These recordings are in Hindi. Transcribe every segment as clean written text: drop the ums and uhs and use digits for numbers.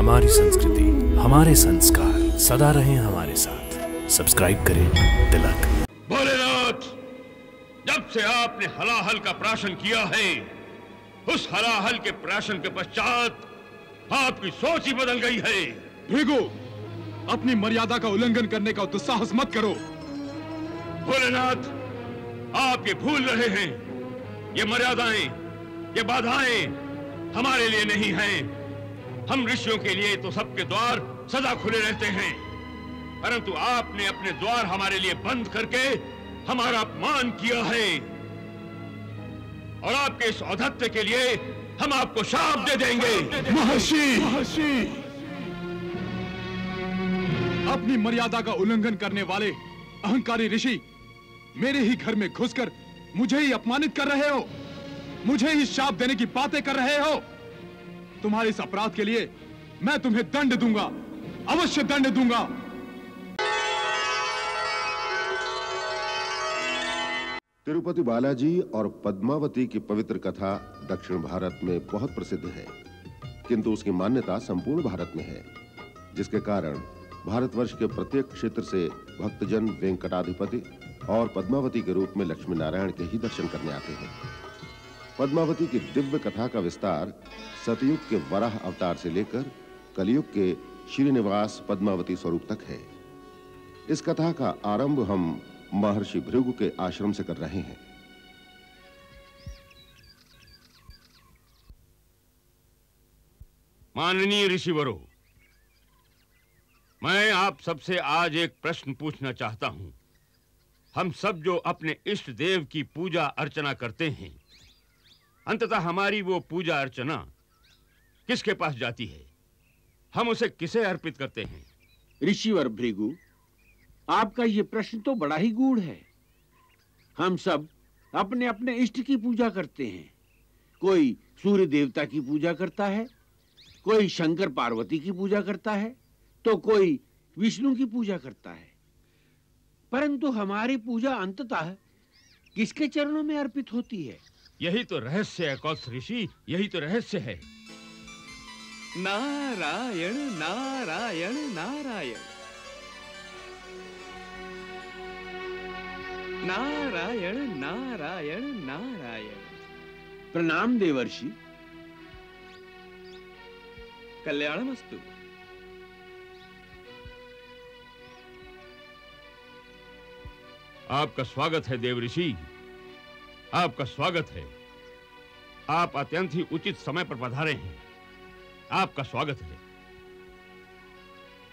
हमारी संस्कृति, हमारे संस्कार सदा रहें हमारे साथ। सब्सक्राइब करें तिलक। भोलेनाथ, जब से आपने हलाहल का प्राशन किया है, उस हलाहल के प्राशन के पश्चात आपकी सोच ही बदल गई है। भृगु, अपनी मर्यादा का उल्लंघन करने का दुस्साहस मत करो। भोलेनाथ, आप ये भूल रहे हैं, ये मर्यादाएं, ये बाधाएं हमारे लिए नहीं हैं। हम ऋषियों के लिए तो सबके द्वार सदा खुले रहते हैं, परंतु आपने अपने द्वार हमारे लिए बंद करके हमारा अपमान किया है, और आपके इस औद्धत्य के लिए हम आपको शाप दे देंगे। महर्षि, अपनी मर्यादा का उल्लंघन करने वाले अहंकारी ऋषि मेरे ही घर में घुसकर मुझे ही अपमानित कर रहे हो, मुझे ही शाप देने की बातें कर रहे हो। तुम्हारे इस अपराध के लिए मैं तुम्हें दंड दूंगा, अवश्य दंड दूंगा। तिरुपति बालाजी और पद्मावती की पवित्र कथा दक्षिण भारत में बहुत प्रसिद्ध है, किंतु उसकी मान्यता संपूर्ण भारत में है, जिसके कारण भारतवर्ष के प्रत्येक क्षेत्र से भक्तजन वेंकटाधिपति और पद्मावती के रूप में लक्ष्मी नारायण के ही दर्शन करने आते हैं। पद्मावती की दिव्य कथा का विस्तार सतयुग के वराह अवतार से लेकर कलयुग के श्रीनिवास पद्मावती स्वरूप तक है। इस कथा का आरंभ हम महर्षि भृगु के आश्रम से कर रहे हैं। माननीय ऋषिवरों, मैं आप सबसे आज एक प्रश्न पूछना चाहता हूं। हम सब जो अपने इष्ट देव की पूजा अर्चना करते हैं, अंततः हमारी वो पूजा अर्चना किसके पास जाती है? हम उसे किसे अर्पित करते हैं? ऋषिवर भृगु, आपका ये प्रश्न तो बड़ा ही गूढ़ है। हम सब अपने अपने इष्ट की पूजा करते हैं। कोई सूर्य देवता की पूजा करता है, कोई शंकर पार्वती की पूजा करता है, तो कोई विष्णु की पूजा करता है, परंतु हमारी पूजा अंततः किसके चरणों में अर्पित होती है? यही तो रहस्य है कौत्स ऋषि, यही तो रहस्य है। नारायण नारायण नारायण, नारायण नारायण नारायण। प्रणाम देवर्षि। कल्याणमस्तु। आपका स्वागत है देव ऋषि, आपका स्वागत है। आप अत्यंत ही उचित समय पर पधारे हैं। आपका स्वागत है।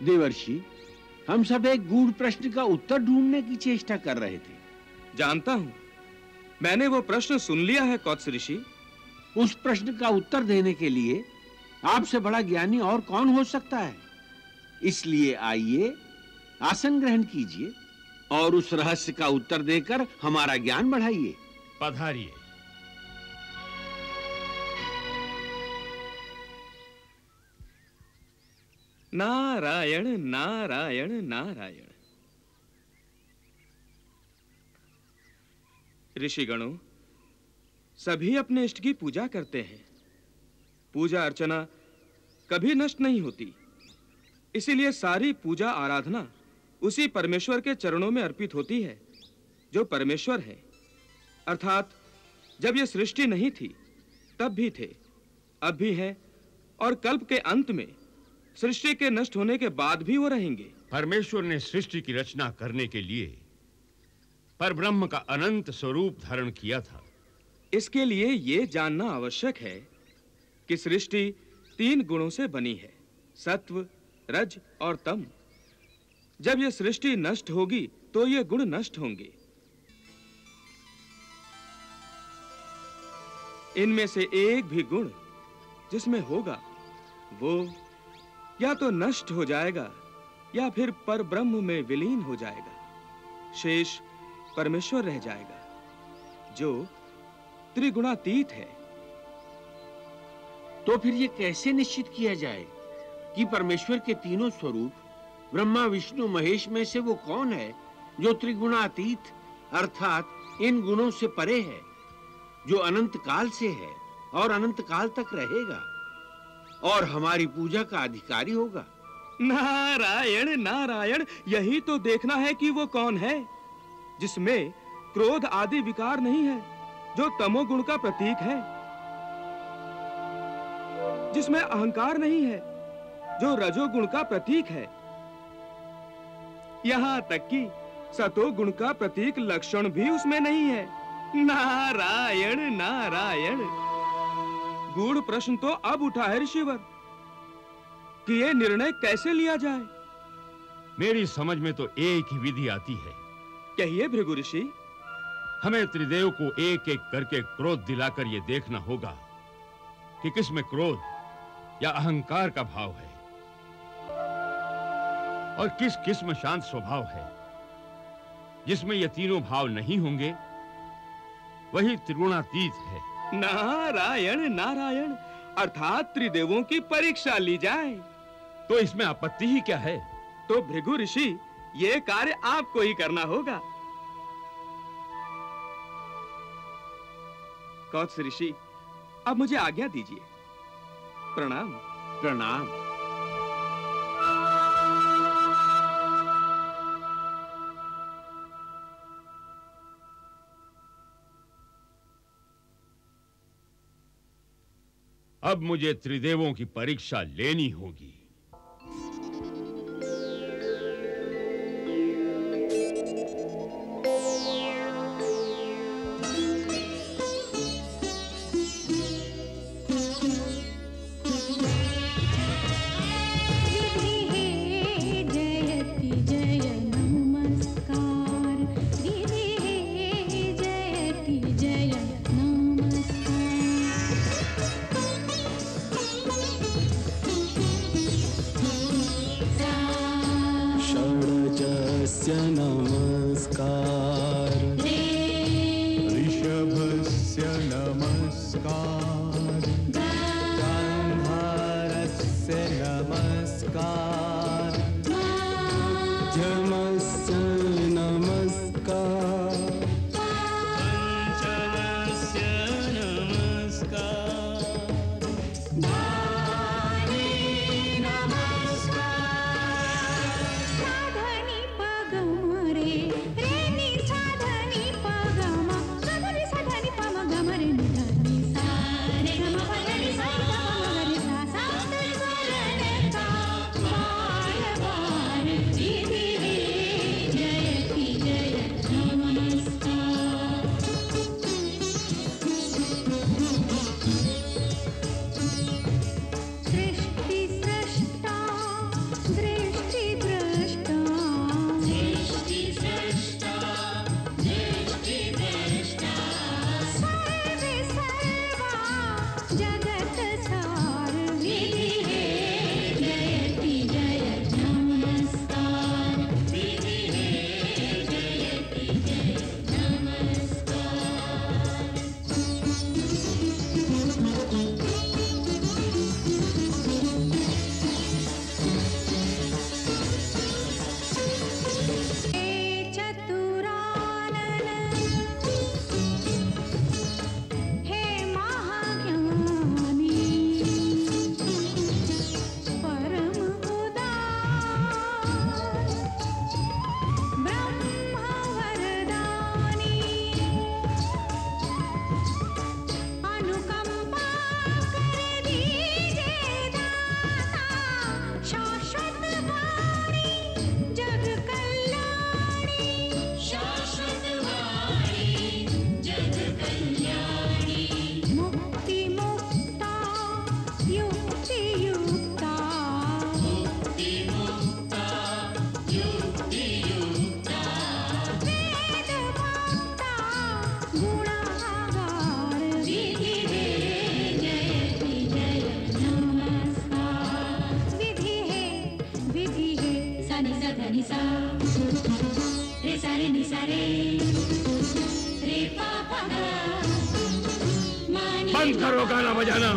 देवर्षि, हम सब एक गूढ़ प्रश्न का उत्तर ढूंढने की चेष्टा कर रहे थे। जानता हूं, मैंने वो प्रश्न सुन लिया है कौत्स ऋषि। उस प्रश्न का उत्तर देने के लिए आपसे बड़ा ज्ञानी और कौन हो सकता है? इसलिए आइए, आसन ग्रहण कीजिए और उस रहस्य का उत्तर देकर हमारा ज्ञान बढ़ाइए। पधारिए। नारायण नारायण नारायण। ऋषिगणों, सभी अपने इष्ट की पूजा करते हैं। पूजा अर्चना कभी नष्ट नहीं होती, इसीलिए सारी पूजा आराधना उसी परमेश्वर के चरणों में अर्पित होती है जो परमेश्वर है। अर्थात जब यह सृष्टि नहीं थी तब भी थे, अब भी है, और कल्प के अंत में सृष्टि के नष्ट होने के बाद भी वो रहेंगे। परमेश्वर ने सृष्टि की रचना करने के लिए परब्रह्म का अनंत स्वरूप धारण किया था। इसके लिए यह जानना आवश्यक है कि सृष्टि 3 गुणों से बनी है, सत्व, रज और तम। जब यह सृष्टि नष्ट होगी तो ये गुण नष्ट होंगे। इनमें से एक भी गुण जिसमें होगा वो या तो नष्ट हो जाएगा या फिर परब्रह्म में विलीन हो जाएगा। शेष परमेश्वर रह जाएगा जो त्रिगुणातीत है। तो फिर ये कैसे निश्चित किया जाए कि परमेश्वर के तीनों स्वरूप ब्रह्मा विष्णु महेश में से वो कौन है जो त्रिगुणातीत अर्थात इन गुणों से परे है, जो अनंत काल से है और अनंत काल तक रहेगा? और हमारी पूजा का अधिकारी होगा। नारायण नारायण, यही तो देखना है कि वो कौन है जिसमें क्रोध आदि विकार नहीं है, जो तमोगुण का प्रतीक है, जिसमें अहंकार नहीं है, जो रजोगुण का प्रतीक है, यहां तक कि सतोगुण का प्रतीक लक्षण भी उसमें नहीं है। नारायण नारायण। गूढ़ प्रश्न तो अब उठा है ऋषिवर कि ये निर्णय कैसे लिया जाए। मेरी समझ में तो एक ही विधि आती है। कहिए भृगु ऋषि। हमें त्रिदेव को एक एक करके क्रोध दिलाकर यह देखना होगा कि किसमें क्रोध या अहंकार का भाव है और किस किस में शांत स्वभाव है। जिसमें ये तीनों भाव नहीं होंगे वही त्रिगुणातीत है। नारायण नारायण, अर्थात त्रिदेवों की परीक्षा ली जाए। तो इसमें आपत्ति ही क्या है? तो भृगु ऋषि, ये कार्य आपको ही करना होगा। कौत्स ऋषि, अब मुझे आज्ञा दीजिए। प्रणाम। प्रणाम। अब मुझे त्रिदेवों की परीक्षा लेनी होगी। नमस्कार ऋषभस्य नमस्कार गान्धारस्य नमस्कार मध्यमस्य नमस्कार पंचमस्य नमस्कार बंद करो गाना बजाना।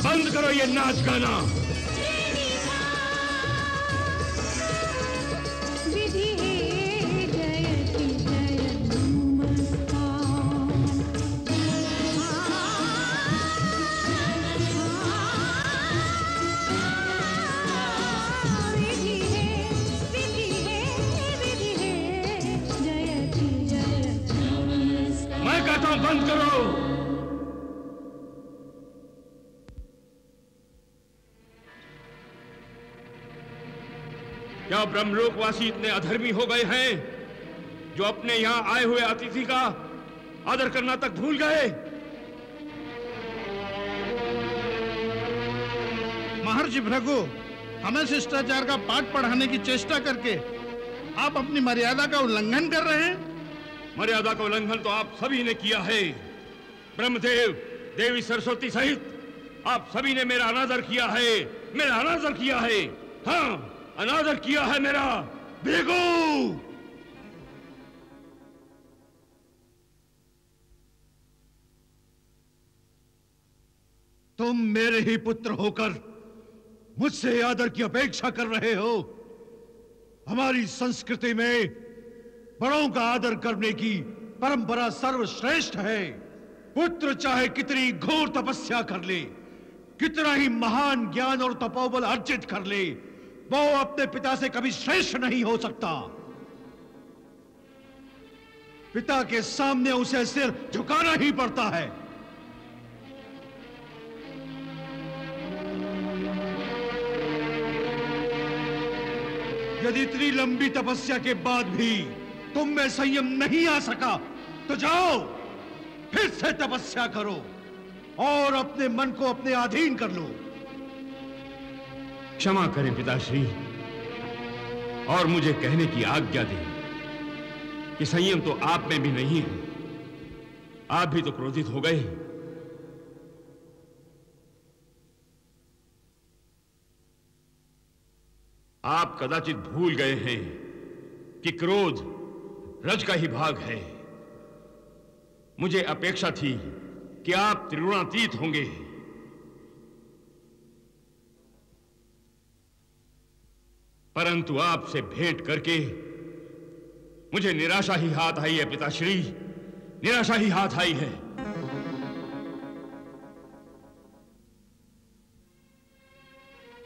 बंद करो ये नाच गाना। विधि है जयति जय यहां बंद करो। क्या ब्रह्मलोकवासी इतने अधर्मी हो गए हैं जो अपने यहां आए हुए अतिथि का आदर करना तक भूल गए? महर्षि भृगु, हमें शिष्टाचार का पाठ पढ़ाने की चेष्टा करके आप अपनी मर्यादा का उल्लंघन कर रहे हैं। मर्यादा का उल्लंघन तो आप सभी ने किया है। ब्रह्मदेव, देवी सरस्वती सहित आप सभी ने मेरा अनादर किया है, मेरा अनादर किया है। हाँ, अनादर किया है मेरा। भृगु, तुम मेरे ही पुत्र होकर मुझसे आदर की अपेक्षा कर रहे हो। हमारी संस्कृति में बड़ों का आदर करने की परंपरा सर्वश्रेष्ठ है। पुत्र चाहे कितनी घोर तपस्या कर ले, कितना ही महान ज्ञान और तपोबल अर्जित कर ले, वो अपने पिता से कभी श्रेष्ठ नहीं हो सकता। पिता के सामने उसे सिर झुकाना ही पड़ता है। यदि इतनी लंबी तपस्या के बाद भी तुम में संयम नहीं आ सका तो जाओ, फिर से तपस्या करो और अपने मन को अपने अधीन कर लो। क्षमा करें पिताश्री, और मुझे कहने की आज्ञा दें कि संयम तो आप में भी नहीं है। आप भी तो क्रोधित हो गए। आप कदाचित भूल गए हैं कि क्रोध रज का ही भाग है। मुझे अपेक्षा थी कि आप त्रिगुणातीत होंगे, परंतु आपसे भेंट करके मुझे निराशा ही हाथ आई है पिताश्री, निराशा ही हाथ आई है।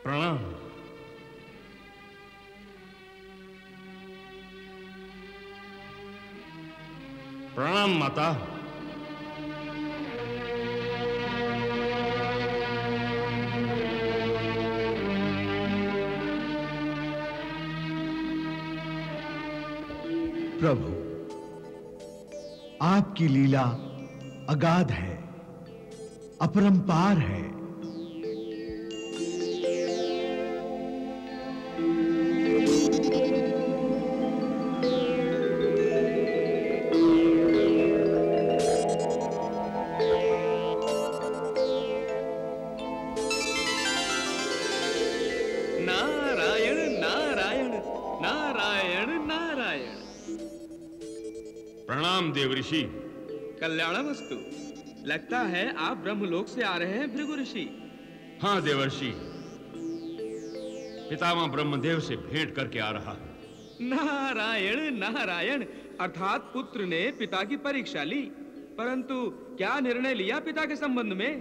प्रणाम। प्रणाम माता। प्रभु, आपकी लीला अगाध है, अपरंपार है। नारायण नारायण नारायण नारायण। प्रणाम देव ऋषि। कल्याणमस्तु। लगता है आप ब्रह्मलोक से आ रहे हैं भृगु ऋषि। हाँ देवर्षि, पितामह ब्रह्मदेव से भेंट करके आ रहा है। नारायण नारायण। अर्थात पुत्र ने पिता की परीक्षा ली, परंतु क्या निर्णय लिया पिता के संबंध में?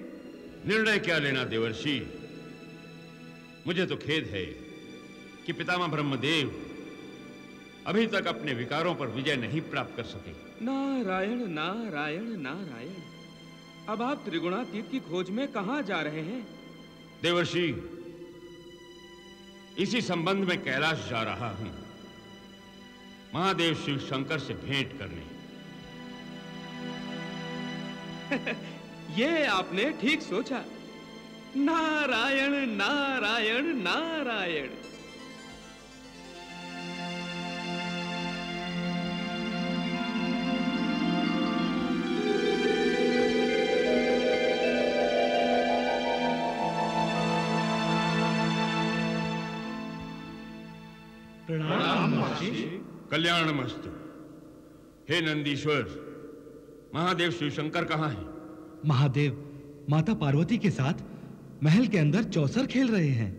निर्णय क्या लेना देवर्षि, मुझे तो खेद है कि पितामह ब्रह्मदेव अभी तक अपने विकारों पर विजय नहीं प्राप्त कर सके। नारायण नारायण नारायण। अब आप त्रिगुणातीत की खोज में कहां जा रहे हैं? देवर्षि, इसी संबंध में कैलाश जा रहा हूं, महादेव शिव शंकर से भेंट करने। ये आपने ठीक सोचा। नारायण नारायण नारायण। प्रणाम महर्षि। कल्याणमस्तु। हे नंदीश्वर, महादेव शिव शंकर कहाँ हैं? महादेव माता पार्वती के साथ महल के अंदर चौसर खेल रहे हैं।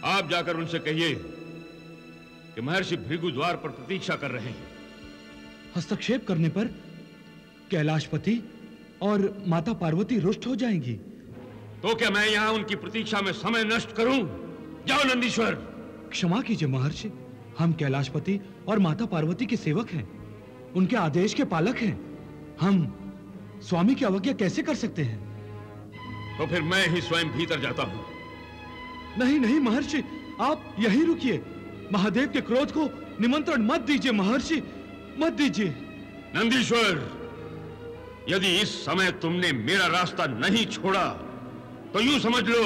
आप जाकर उनसे कहिए कि महर्षि भृगु द्वार पर प्रतीक्षा कर रहे हैं। हस्तक्षेप करने पर कैलाशपति और माता पार्वती रुष्ट हो जाएंगी। तो क्या मैं यहाँ उनकी प्रतीक्षा में समय नष्ट करूं? जाओ नंदीश्वर। क्षमा कीजिए महर्षि, हम कैलाशपति और माता पार्वती के सेवक हैं, उनके आदेश के पालक हैं। हम स्वामी की अवज्ञा कैसे कर सकते हैं? तो फिर मैं ही स्वयं भीतर जाता हूं। नहीं नहीं महर्षि, आप यहीं रुकिए। महादेव के क्रोध को निमंत्रण मत दीजिए महर्षि, मत दीजिए। नंदीश्वर, यदि इस समय तुमने मेरा रास्ता नहीं छोड़ा तो यूं समझ लो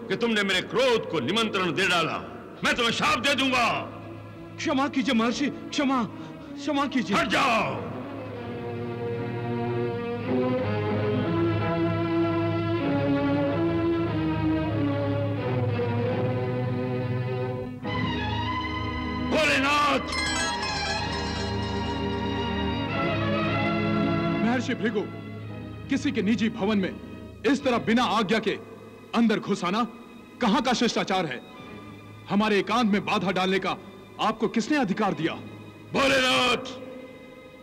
कि तुमने मेरे क्रोध को निमंत्रण दे डाला। मैं तुम्हें शाप दे दूंगा। क्षमा कीजिए महर्षि, क्षमा क्षमा कीजिए। हट जाओ। भोलेनाथ। महर्षि भृगु, किसी के निजी भवन में इस तरह बिना आज्ञा के अंदर घुस आना कहां का शिष्टाचार है? हमारे एकांत में बाधा डालने का आपको किसने अधिकार दिया? भोलेनाथ,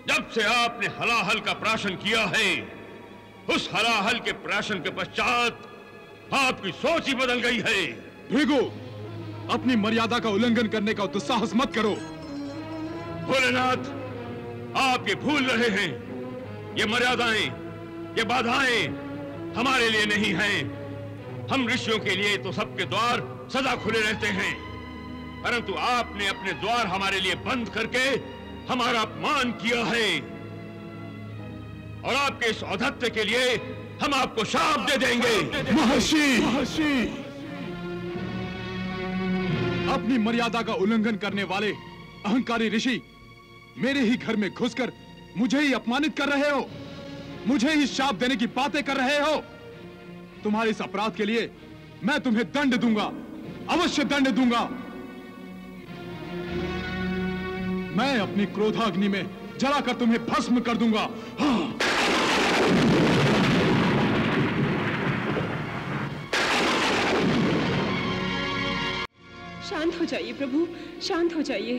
जब से आपने हलाहल का प्राशन किया है, उस हलाहल के प्राशन के पश्चात आपकी सोच ही बदल गई है। भृगु, अपनी मर्यादा का उल्लंघन करने का दुस्साहस मत करो। भोलेनाथ, आप ये भूल रहे हैं, ये मर्यादाएं, ये बाधाएं हमारे लिए नहीं हैं। हम ऋषियों के लिए तो सबके द्वार सदा खुले रहते हैं, परंतु आपने अपने द्वार हमारे लिए बंद करके हमारा अपमान किया है, और आपके इस औद्धत्य के लिए हम आपको शाप दे देंगे। महर्षि, अपनी मर्यादा का उल्लंघन करने वाले अहंकारी ऋषि मेरे ही घर में घुसकर मुझे ही अपमानित कर रहे हो, मुझे ही शाप देने की बातें कर रहे हो। तुम्हारे इस अपराध के लिए मैं तुम्हें दंड दूंगा, अवश्य दंड दूंगा। मैं अपनी क्रोधाग्नि में जलाकर तुम्हें भस्म कर दूंगा। हाँ। शांत हो जाइए प्रभु, शांत हो जाइए।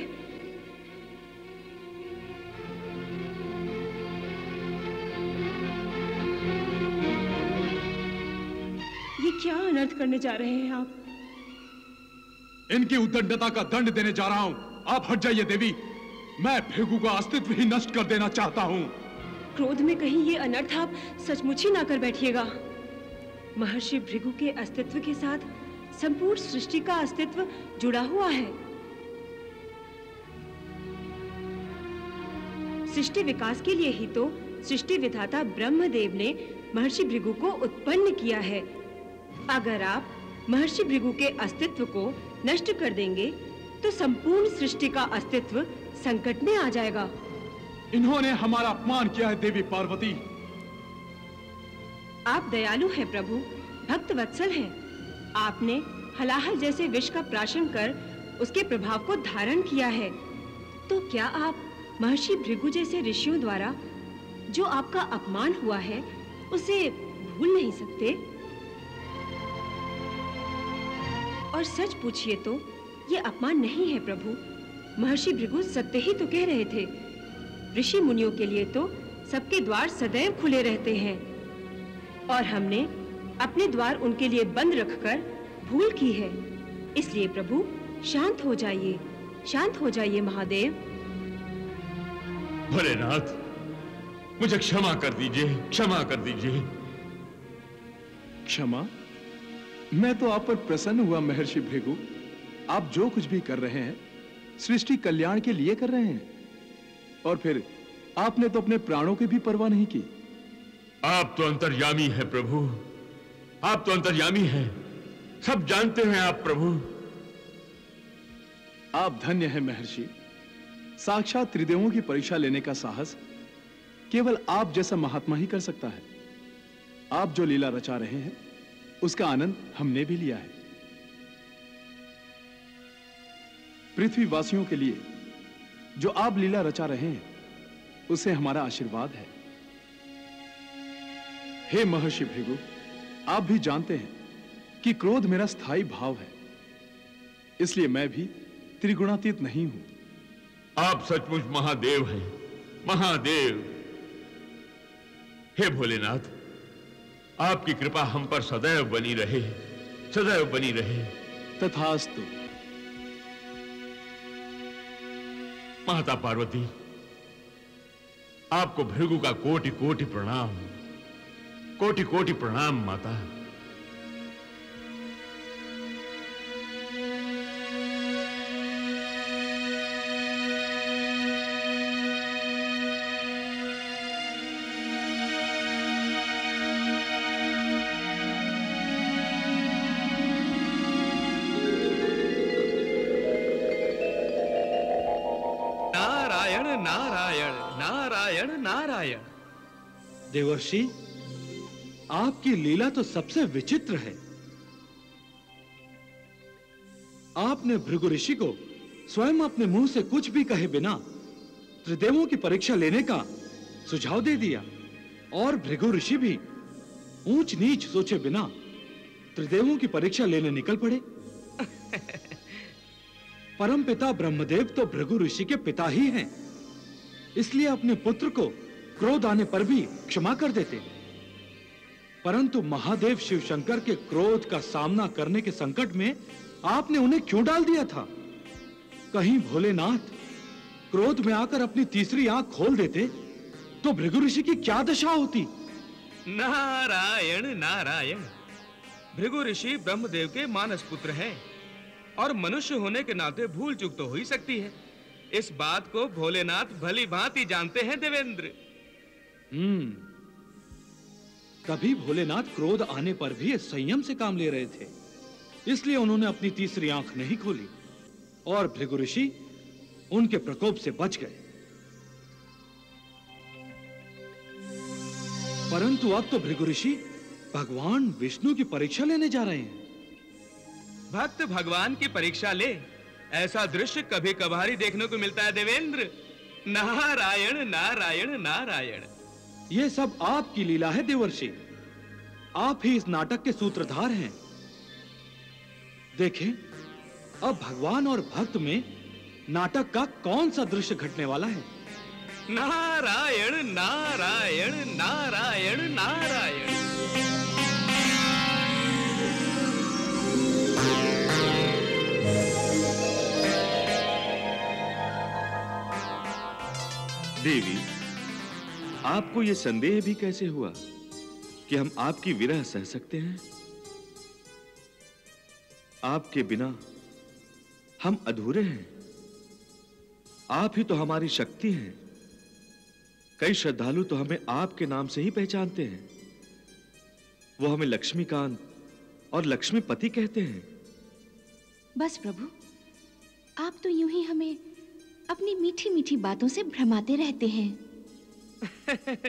ये क्या अनर्थ करने जा रहे हैं आप? इनकी उद्दंडता का दंड देने जा रहा हूं। आप हट जाइए देवी, मैं भृगु का अस्तित्व ही नष्ट कर देना चाहता हूं। क्रोध में कहीं ये अनर्थ आप सचमुच ही ना कर बैठिएगा। महर्षि भृगु के अस्तित्व के साथ संपूर्ण सृष्टि का अस्तित्व जुड़ा हुआ है। सृष्टि विकास के लिए ही तो सृष्टि विधाता ब्रह्मदेव ने महर्षि भृगु को उत्पन्न किया है। अगर आप महर्षि भृगु के अस्तित्व को नष्ट कर देंगे तो संपूर्ण सृष्टि का अस्तित्व संकट में आ जाएगा। इन्होंने हमारा अपमान किया है देवी पार्वती। आप दयालु हैं प्रभु, भक्त वत्सल हैं। आपने हलाहल जैसे विष का प्राशन कर उसके प्रभाव को धारण किया है, तो क्या आप महर्षि भृगु जैसे ऋषियों द्वारा जो आपका अपमान हुआ है उसे भूल नहीं सकते? और सच पूछिए तो ये अपमान नहीं है प्रभु। महर्षि भृगु सत्य ही तो कह रहे थे। ऋषि मुनियों के लिए तो सबके द्वार सदैव खुले रहते हैं, और हमने अपने द्वार उनके लिए बंद रखकर भूल की है। इसलिए प्रभु शांत हो जाइए, शांत हो जाइए महादेव। भोलेनाथ, मुझे क्षमा कर दीजिए, क्षमा कर दीजिए। क्षमा? मैं तो आप पर प्रसन्न हुआ महर्षि भृगु। आप जो कुछ भी कर रहे हैं सृष्टि कल्याण के लिए कर रहे हैं, और फिर आपने तो अपने प्राणों की भी परवाह नहीं की। आप तो अंतर्यामी है प्रभु, आप तो अंतर्यामी हैं, सब जानते हैं आप प्रभु। आप धन्य हैं महर्षि। साक्षात त्रिदेवों की परीक्षा लेने का साहस केवल आप जैसा महात्मा ही कर सकता है। आप जो लीला रचा रहे हैं उसका आनंद हमने भी लिया है। पृथ्वी वासियों के लिए जो आप लीला रचा रहे हैं उसे हमारा आशीर्वाद है। हे महर्षि भृगु, आप भी जानते हैं कि क्रोध मेरा स्थायी भाव है, इसलिए मैं भी त्रिगुणातीत नहीं हूं। आप सचमुच महादेव हैं, महादेव। हे भोलेनाथ, आपकी कृपा हम पर सदैव बनी रहे, सदैव बनी रहे। तथास्तु। माता पार्वती, आपको भृगु का कोटि कोटि प्रणाम, कोटि कोटि प्रणाम माता। नारायण नारायण नारायण। देवर्षि, आपकी लीला तो सबसे विचित्र है। आपने भृगु ऋषि को स्वयं अपने मुंह से कुछ भी कहे बिना त्रिदेवों की परीक्षा लेने का सुझाव दे दिया, और भृगु ऋषि भी ऊंच नीच सोचे बिना त्रिदेवों की परीक्षा लेने निकल पड़े। परमपिता ब्रह्मदेव तो भृगु ऋषि के पिता ही हैं, इसलिए अपने पुत्र को क्रोध आने पर भी क्षमा कर देते। परंतु महादेव शिव शंकर के क्रोध का सामना करने के संकट में आपने उन्हें क्यों डाल दिया था? कहीं भोलेनाथ क्रोध में आकर अपनी तीसरी आंख खोल देते तो भृगु ऋषि की क्या दशा होती? नारायण नारायण। भृगु ऋषि ब्रह्मदेव के मानस पुत्र हैं और मनुष्य होने के नाते भूल चूक तो हो ही सकती है। इस बात को भोलेनाथ भली भांति जानते हैं देवेंद्र। तभी भोलेनाथ क्रोध आने पर भी संयम से काम ले रहे थे, इसलिए उन्होंने अपनी तीसरी आंख नहीं खोली और भृगु ऋषि उनके प्रकोप से बच गए। परंतु अब तो भृगु ऋषि भगवान विष्णु की परीक्षा लेने जा रहे हैं। भक्त भगवान की परीक्षा ले, ऐसा दृश्य कभी कभार देखने को मिलता है देवेंद्र। नारायण नारायण नारायण। यह सब आपकी लीला है देवर्षि, आप ही इस नाटक के सूत्रधार हैं। देखें, अब भगवान और भक्त में नाटक का कौन सा दृश्य घटने वाला है। नारायण नारायण नारायण नारायण। देवी, आपको यह संदेह भी कैसे हुआ कि हम आपकी विरह सह सकते हैं? आपके बिना हम अधूरे हैं। आप ही तो हमारी शक्ति हैं। कई श्रद्धालु तो हमें आपके नाम से ही पहचानते हैं। वो हमें लक्ष्मीकांत और लक्ष्मीपति कहते हैं। बस प्रभु, आप तो यूं ही हमें अपनी मीठी मीठी बातों से भ्रमाते रहते हैं।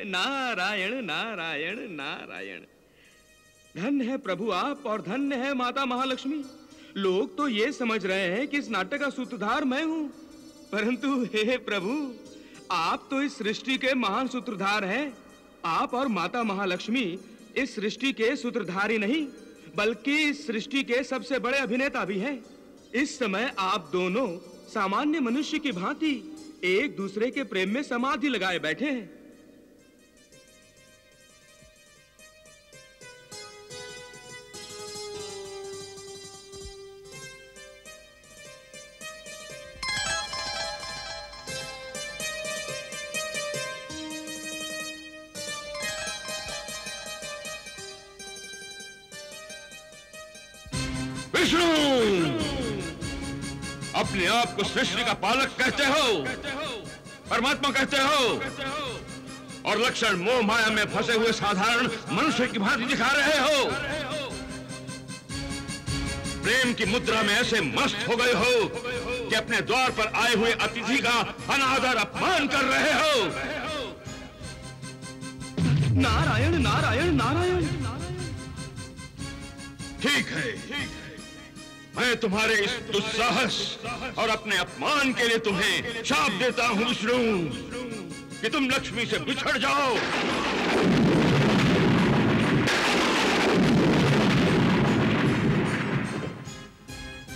नारायण नारायण नारायण। धन्य है प्रभु आप और धन्य है माता महालक्ष्मी। लोग तो ये समझ रहे हैं कि इस नाटक का सूत्रधार मैं हूं, परंतु हे प्रभु, आप तो इस सृष्टि के महान सूत्रधार हैं। आप और माता महालक्ष्मी इस सृष्टि के सूत्रधार ही नहीं, बल्कि इस सृष्टि के सबसे बड़े अभिनेता भी हैं। इस समय आप दोनों सामान्य मनुष्य की भांति एक दूसरे के प्रेम में समाधि लगाए बैठे हैं। विष्णु, अपने आप को सृष्टि का पालक कहते हो, परमात्मा कहते हो, और लक्षण मोह माया में फंसे हुए साधारण मनुष्य की भांति दिखा रहे हो। प्रेम की मुद्रा में ऐसे मस्त हो गए हो कि अपने द्वार पर आए हुए अतिथि का अनादर अपमान कर रहे हो। नारायण नारायण नारायण। ठीक है, मैं तुम्हारे इस दुस्साहस और अपने अपमान के लिए तुम्हें शाप देता हूं विष्णु, कि तुम लक्ष्मी से बिछड़ जाओ।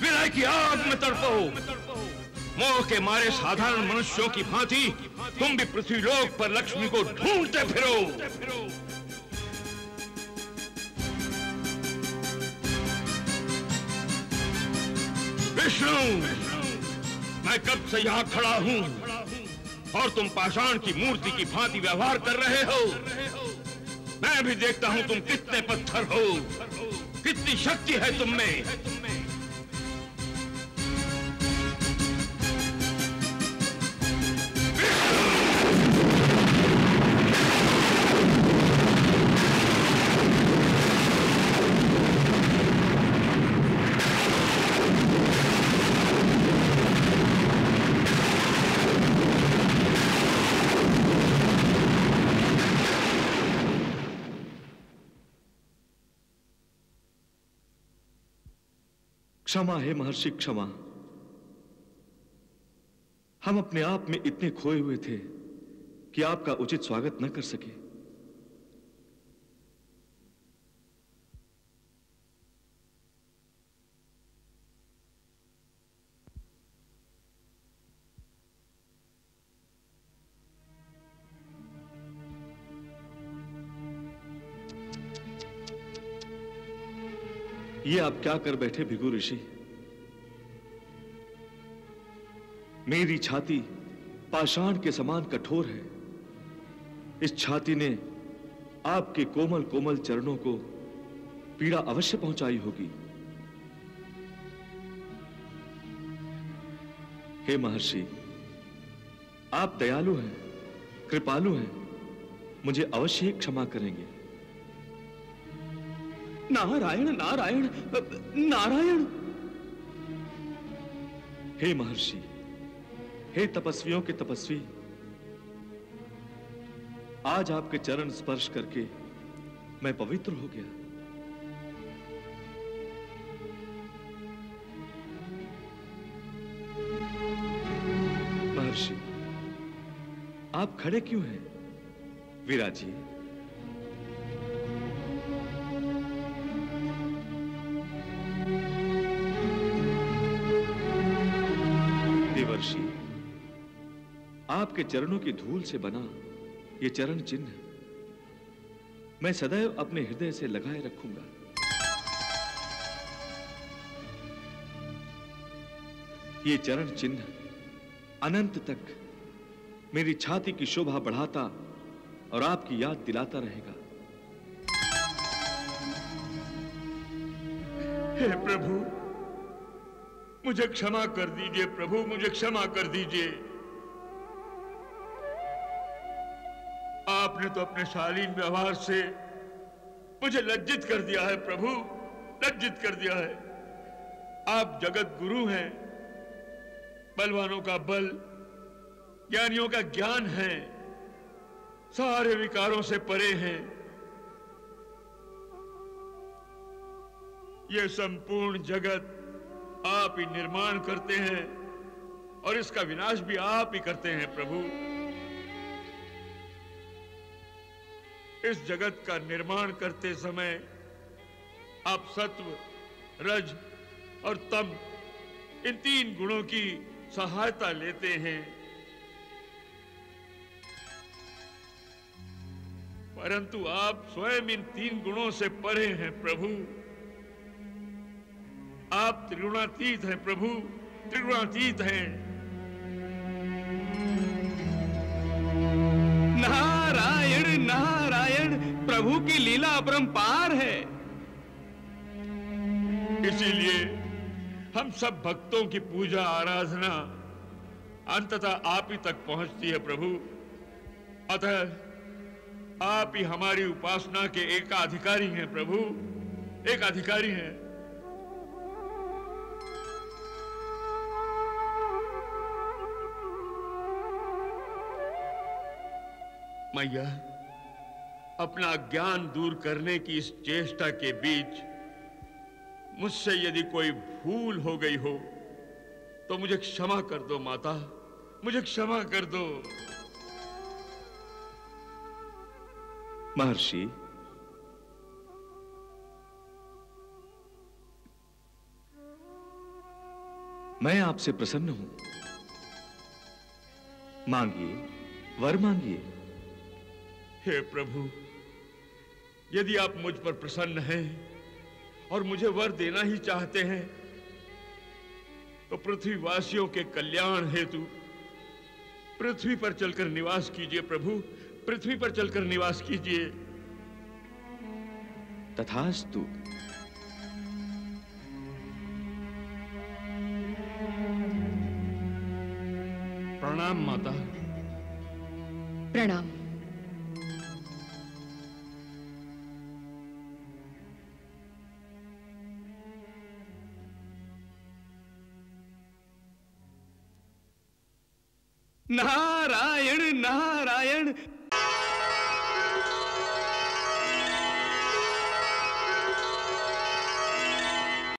विरह की आग में तड़पो। मोह के मारे साधारण मनुष्यों की भांति तुम भी पृथ्वी लोक पर लक्ष्मी को ढूंढते फिरो। विष्णु, मैं कब से यहाँ खड़ा हूँ और तुम पाषाण की मूर्ति की भांति व्यवहार कर रहे हो। मैं भी देखता हूँ तुम कितने पत्थर हो, कितनी शक्ति है तुम में। क्षमा है महर्षि, क्षमा। हम अपने आप में इतने खोए हुए थे कि आपका उचित स्वागत न कर सके। ये आप क्या कर बैठे भृगु ऋषि? मेरी छाती पाषाण के समान कठोर है। इस छाती ने आपके कोमल कोमल चरणों को पीड़ा अवश्य पहुंचाई होगी। हे महर्षि, आप दयालु हैं, कृपालु हैं, मुझे अवश्य ही क्षमा करेंगे। नारायण नारायण नारायण। हे महर्षि, हे तपस्वियों के तपस्वी, आज आपके चरण स्पर्श करके मैं पवित्र हो गया। महर्षि, आप खड़े क्यों हैं? विराजिए। देवर्षि, आपके चरणों की धूल से बना ये चरण चिन्ह मैं सदैव अपने हृदय से लगाए रखूंगा। ये चरण चिन्ह अनंत तक मेरी छाती की शोभा बढ़ाता और आपकी याद दिलाता रहेगा। हे प्रभु, मुझे क्षमा कर दीजिए। प्रभु, मुझे क्षमा कर दीजिए। आपने तो अपने शालीन व्यवहार से मुझे लज्जित कर दिया है। प्रभु, लज्जित कर दिया है। आप जगत गुरु हैं, बलवानों का बल, ज्ञानियों का ज्ञान है, सारे विकारों से परे हैं। यह संपूर्ण जगत आप ही निर्माण करते हैं और इसका विनाश भी आप ही करते हैं। प्रभु, इस जगत का निर्माण करते समय आप सत्व, रज और तम, इन तीन गुणों की सहायता लेते हैं। परंतु आप स्वयं इन तीन गुणों से परे हैं। प्रभु, आप त्रिगुणातीत हैं। प्रभु, त्रिगुणातीत हैं। नारायण नारायण। प्रभु की लीला अपरंपार है। इसीलिए हम सब भक्तों की पूजा आराधना अंततः आप ही तक पहुंचती है। प्रभु, अतः आप ही हमारी उपासना के एकाधिकारी हैं। प्रभु, एकाधिकारी हैं। मैया, अपना ज्ञान दूर करने की इस चेष्टा के बीच मुझसे यदि कोई भूल हो गई हो तो मुझे क्षमा कर दो माता, मुझे क्षमा कर दो। महर्षि, मैं आपसे प्रसन्न हूं। मांगिए, वर मांगिए। हे प्रभु, यदि आप मुझ पर प्रसन्न हैं और मुझे वर देना ही चाहते हैं तो पृथ्वीवासियों के कल्याण हेतु पृथ्वी पर चलकर निवास कीजिए प्रभु, पृथ्वी पर चलकर निवास कीजिए। तथास्तु। प्रणाम माता। प्रणाम। नारायण